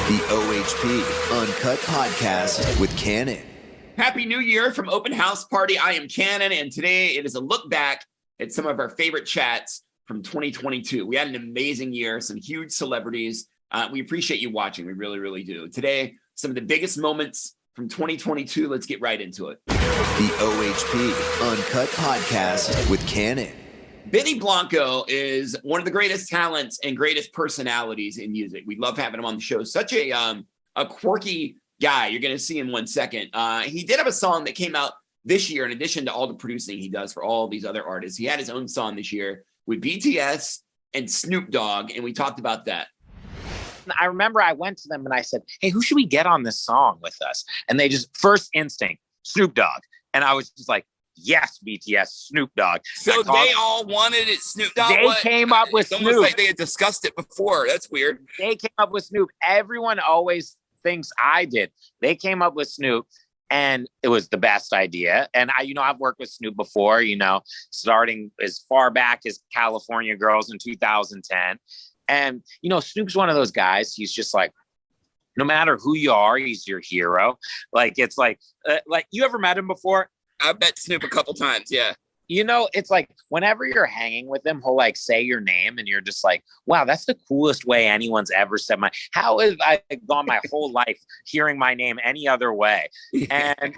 The OHP Uncut Podcast with Kannon. Happy New Year from Open House Party. I am Kannon, and today it is a look back at some of our favorite chats from 2022. We had an amazing year, some huge celebrities. We appreciate you watching. We really, really do. Today, some of the biggest moments from 2022. Let's get right into it. The OHP Uncut Podcast with Kannon. Benny Blanco is one of the greatest talents and greatest personalities in music. We love having him on the show. Such a quirky guy. You're going to see in 1 second. He did have a song that came out this year in addition to all the producing he does for all these other artists. He had his own song this year with BTS and Snoop Dogg, and we talked about that. I remember I went to them and I said, hey, who should we get on this song with us? And they just, first instinct, Snoop Dogg. And I was just like, yes, BTS, Snoop Dogg. So they all wanted it, Snoop Dogg. They came up with Snoop. It's almost like they had discussed it before. That's weird. They came up with Snoop. Everyone always thinks I did. They came up with Snoop, and it was the best idea. And I've worked with Snoop before, starting as far back as California Girls in 2010. And, Snoop's one of those guys. He's just like, no matter who you are, he's your hero. Like, it's like you ever met him before? I've met Snoop a couple times, yeah. It's like whenever you're hanging with him, he'll like say your name and you're just like, wow, that's the coolest way anyone's ever said how have I gone my whole life hearing my name any other way? And,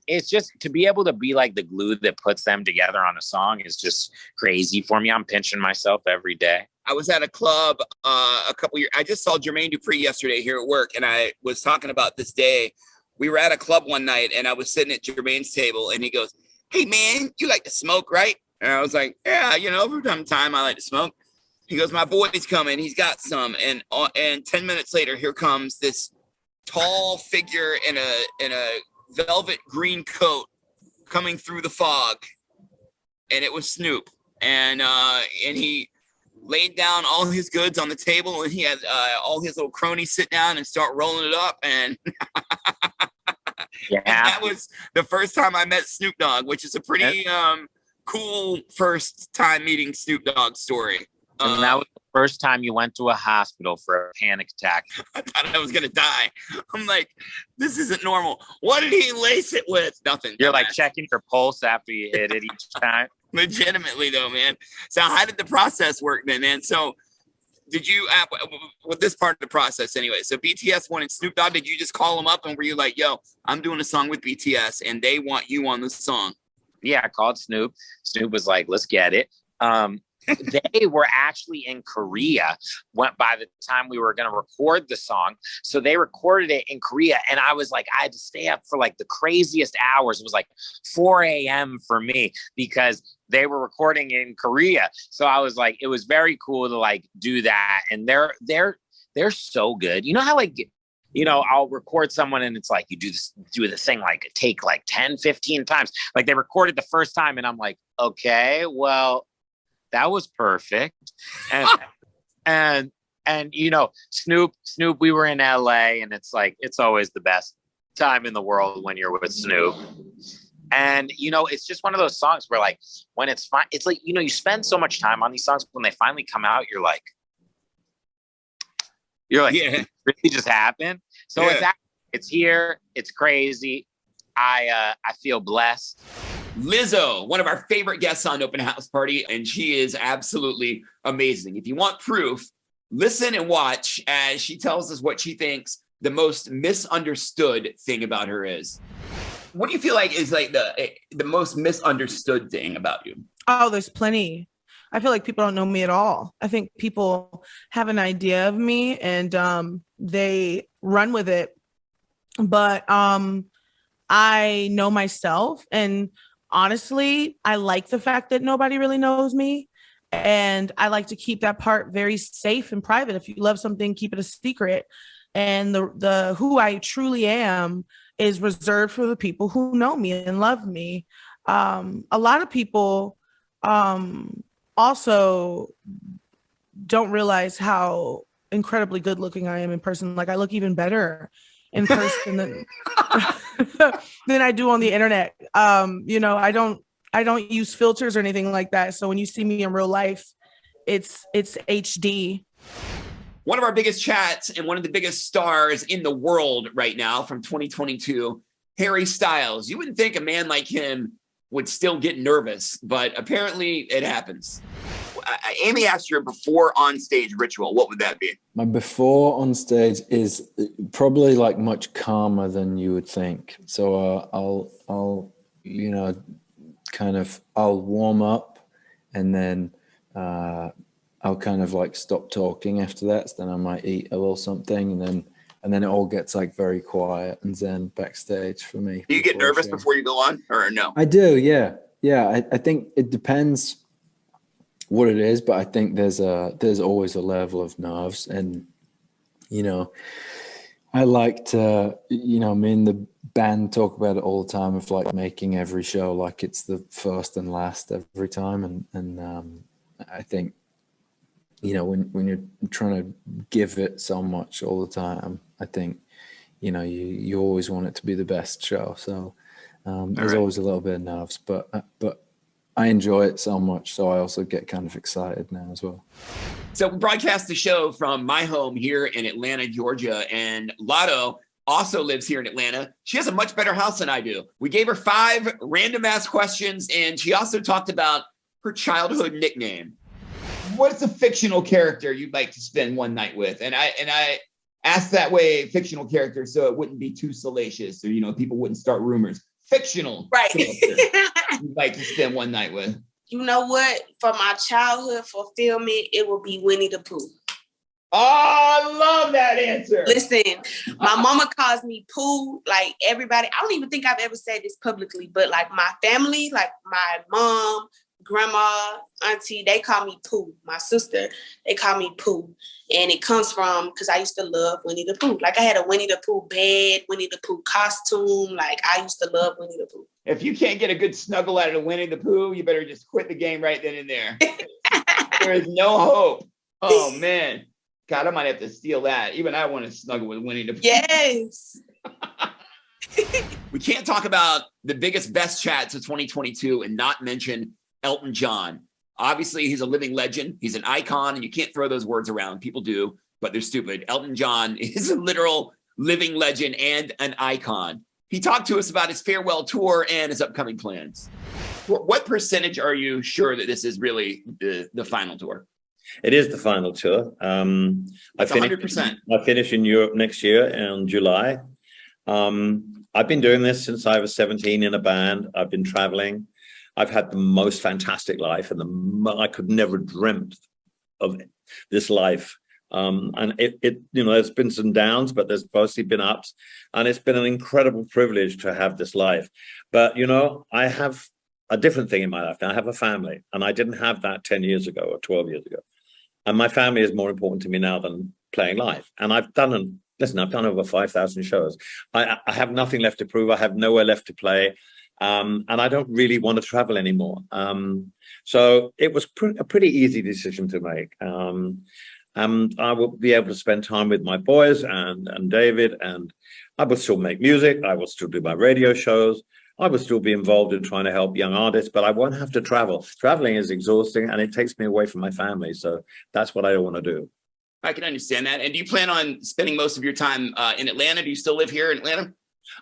it's just to be able to be like the glue that puts them together on a song is just crazy for me. I'm pinching myself every day. I was at a club a couple years. I just saw Jermaine Dupri yesterday here at work, and I was talking about this day. We were at a club one night, and I was sitting at Jermaine's table, and he goes, hey, man, you like to smoke, right? And I was like, yeah, from time to time, I like to smoke. He goes, my boy's coming. He's got some. And 10 minutes later, here comes this tall figure in a velvet green coat coming through the fog. And it was Snoop. And he laid down all his goods on the table, and he had all his little cronies sit down and start rolling it up. And yeah, and that was the first time I met Snoop Dogg, which is a pretty cool first time meeting Snoop Dogg story. And that was the first time you went to a hospital for a panic attack. I thought I was going to die. I'm like, this isn't normal. What did he lace it with? Nothing. You're like checking your pulse after you hit it each time. Legitimately, though, man. So how did the process work then, man? So did you, with this part of the process anyway, so BTS wanted Snoop Dogg, did you just call them up and were you like, yo, I'm doing a song with BTS and they want you on the song? Yeah, I called Snoop. Snoop was like, let's get it. They were actually in Korea by the time we were going to record the song. So they recorded it in Korea. And I was like, I had to stay up for like the craziest hours. It was like 4 a.m. for me because they were recording in Korea. So I was like, it was very cool to like do that. And they're so good. You know how like, I'll record someone and it's like, you do the thing, like take like 10, 15 times. Like they recorded the first time and I'm like, okay, well, that was perfect. And Snoop, we were in LA and it's like, it's always the best time in the world when you're with Snoop. And, it's just one of those songs where like, when it's fine, it's like, you spend so much time on these songs. When they finally come out, you're like, yeah. It really just happened. So it's here. It's crazy. I feel blessed. Lizzo, one of our favorite guests on Open House Party, and she is absolutely amazing. If you want proof, listen and watch as she tells us what she thinks the most misunderstood thing about her is. What do you feel like is like the most misunderstood thing about you? Oh, there's plenty. I feel like people don't know me at all. I think people have an idea of me and they run with it. But I know myself, and honestly, I like the fact that nobody really knows me. And I like to keep that part very safe and private. If you love something, keep it a secret. And the who I truly am is reserved for the people who know me and love me. A lot of people also don't realize how incredibly good looking I am in person. Like I look even better in person than I do on the internet. I don't use filters or anything like that. So when you see me in real life, it's HD. One of our biggest chats and one of the biggest stars in the world right now from 2022, Harry Styles. You wouldn't think a man like him would still get nervous, but apparently it happens. Amy asked your before on stage ritual. What would that be? My before on stage is probably like much calmer than you would think. So I'll I'll warm up, and then I'll kind of like stop talking after that. So then I might eat a little something, and then it all gets like very quiet and zen backstage for me. Do you get nervous before you go on, or no? I do, yeah. I think it depends what it is, but I think there's always a level of nerves, and I like to, me and the band talk about it all the time of like making every show like it's the first and last every time, and I think when you're trying to give it so much all the time, I think you always want it to be the best show. So there's always a little bit of nerves, but I enjoy it so much, so I also get kind of excited now as well. So we broadcast the show from my home here in Atlanta, Georgia, and Latto also lives here in Atlanta. She has a much better house than I do. We gave her 5 random ass questions, and she also talked about her childhood nickname. What's a fictional character you'd like to spend one night with? And I asked that way, fictional character, so it wouldn't be too salacious, or people wouldn't start rumors. Fictional character you'd like to spend one night with. You know what? For my childhood fulfillment, it will be Winnie the Pooh. Oh, I love that answer. Listen, my mama calls me Pooh. Like everybody, I don't even think I've ever said this publicly, but like my family, like my mom, grandma, auntie, they call me Pooh. My sister, they call me Pooh. And it comes from, because I used to love Winnie the Pooh. Like I had a Winnie the Pooh bed, Winnie the Pooh costume. Like I used to love Winnie the Pooh. If you can't get a good snuggle out of Winnie the Pooh, you better just quit the game right then and there. There is no hope. Oh man. God, I might have to steal that. Even I want to snuggle with Winnie the Pooh. Yes. We can't talk about the biggest, best chats of 2022 and not mention Elton John. Obviously, he's a living legend. He's an icon, and you can't throw those words around. People do, but they're stupid. Elton John is a literal living legend and an icon. He talked to us about his farewell tour and his upcoming plans. What percentage are you sure that this is really the final tour? It is the final tour. I 100%. I finish in Europe next year in July. I've been doing this since I was 17 in a band. I've been traveling. I've had the most fantastic life, and I could never dreamt of this life. And it there's been some downs, but there's mostly been ups, and it's been an incredible privilege to have this life. But I have a different thing in my life now. I have a family, and I didn't have that 10 years ago or 12 years ago. And my family is more important to me now than playing live. And I've done over 5,000 shows. I have nothing left to prove. I have nowhere left to play. And I don't really want to travel anymore. So it was a pretty easy decision to make. And I will be able to spend time with my boys and David, and I will still make music. I will still do my radio shows. I will still be involved in trying to help young artists, but I won't have to travel. Traveling is exhausting, and it takes me away from my family. So that's what I don't want to do. I can understand that. And do you plan on spending most of your time in Atlanta? Do you still live here in Atlanta?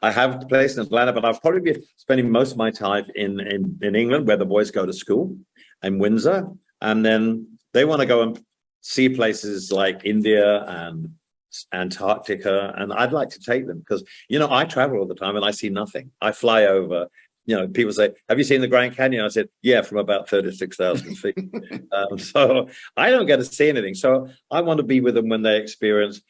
I have a place in Atlanta, but I'll probably be spending most of my time in England, where the boys go to school, in Windsor. And then they want to go and see places like India and Antarctica. And I'd like to take them because, I travel all the time and I see nothing. I fly over. People say, have you seen the Grand Canyon? I said, yeah, from about 36,000 feet. So I don't get to see anything. So I want to be with them when they experience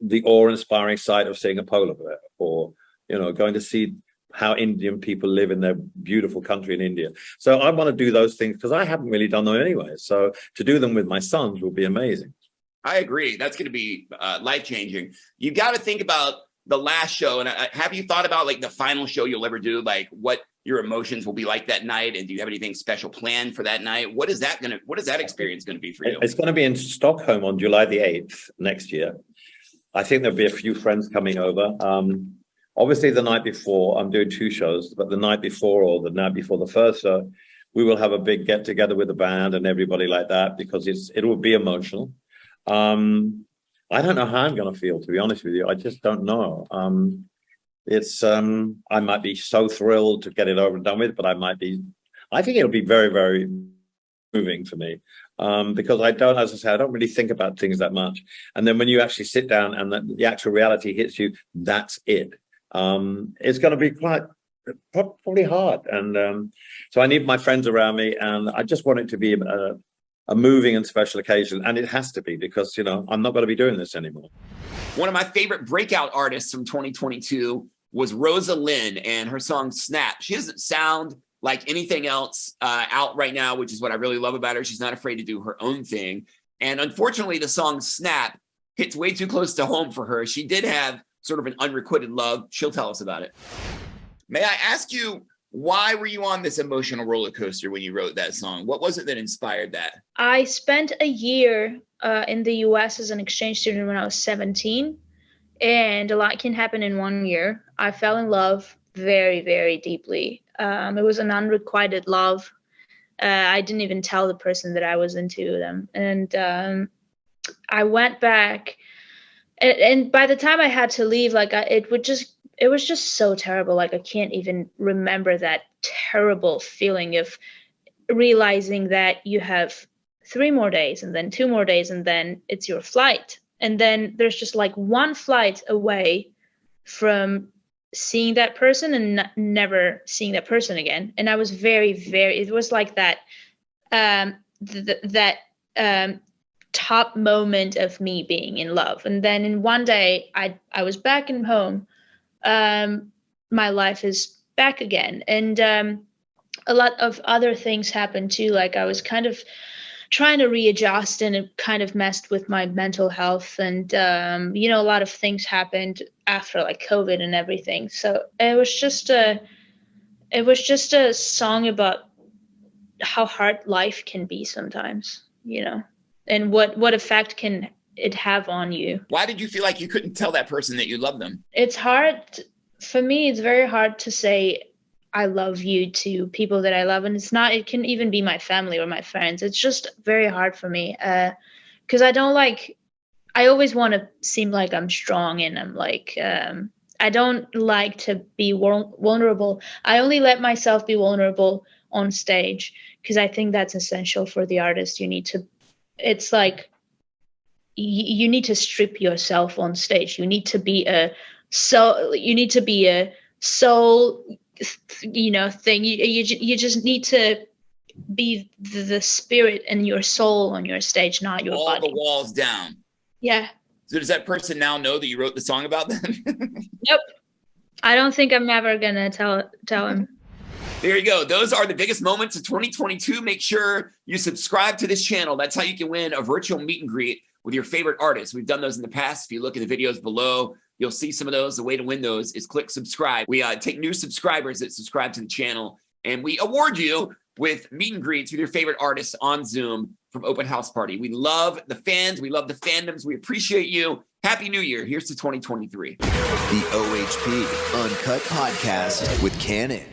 the awe-inspiring sight of seeing a polar bear, or going to see how Indian people live in their beautiful country in India. So I want to do those things because I haven't really done them anyway. So to do them with my sons will be amazing. I agree. That's going to be life-changing. You got to think about the last show. And have you thought about like the final show you'll ever do? Like what your emotions will be like that night? And do you have anything special planned for that night? What is that experience going to be for you? It's going to be in Stockholm on July the 8th next year. I think there'll be a few friends coming over. Obviously, the night before, I'm doing 2 shows, but the night before or the night before the first show, we will have a big get together with the band and everybody like that, because it will be emotional. I don't know how I'm going to feel, to be honest with you. I just don't know. I might be so thrilled to get it over and done with, but I think it'll be very, very moving for me. Because as I say, I don't really think about things that much. And then when you actually sit down and the actual reality hits you, that's it. It's going to be probably hard. And so I need my friends around me, and I just want it to be a moving and special occasion. And it has to be, because, I'm not going to be doing this anymore. One of my favorite breakout artists from 2022 was Rosa Lynn and her song Snap. She doesn't sound like anything else out right now, which is what I really love about her. She's not afraid to do her own thing. And unfortunately, the song Snap hits way too close to home for her. She did have sort of an unrequited love. She'll tell us about it. May I ask you, why were you on this emotional roller coaster when you wrote that song? What was it that inspired that? I spent a year in the US as an exchange student when I was 17, and a lot can happen in 1 year. I fell in love very, very deeply. It was an unrequited love. I didn't even tell the person that I was into them. And I went back, and by the time I had to leave, it was just so terrible. Like, I can't even remember that terrible feeling of realizing that you have 3 more days and then 2 more days and then it's your flight. And then there's just like one flight away from seeing that person and never seeing that person again. And I was very, very, it was like that, top moment of me being in love. And then in one day I was back in home. My life is back again. And a lot of other things happened too. Like, I was kind of trying to readjust, and it kind of messed with my mental health. And, a lot of things happened after, like, COVID and everything. So it was just a song about how hard life can be sometimes, and what effect can it have on you. Why did you feel like you couldn't tell that person that you love them? It's hard for me. It's very hard to say I love you to people that I love. And it can even be my family or my friends. It's just very hard for me. Cause I always want to seem like I'm strong, and I'm like, I don't like to be vulnerable. I only let myself be vulnerable on stage, because I think that's essential for the artist. It's like, you need to strip yourself on stage. You need to be a soul, thing. You just need to be the spirit and your soul on your stage, not your body. All the walls down. Yeah. So does that person now know that you wrote the song about them? Nope. I don't think I'm ever gonna tell him. There you go. Those are the biggest moments of 2022. Make sure you subscribe to this channel. That's how you can win a virtual meet and greet with your favorite artists. We've done those in the past. If you look at the videos below, you'll see some of those. The way to win those is click subscribe. We take new subscribers that subscribe to the channel, and we award you with meet and greets with your favorite artists on Zoom from Open House Party. We love the fans. We love the fandoms. We appreciate you. Happy New Year. Here's to 2023. The OHP Uncut Podcast with Kannon.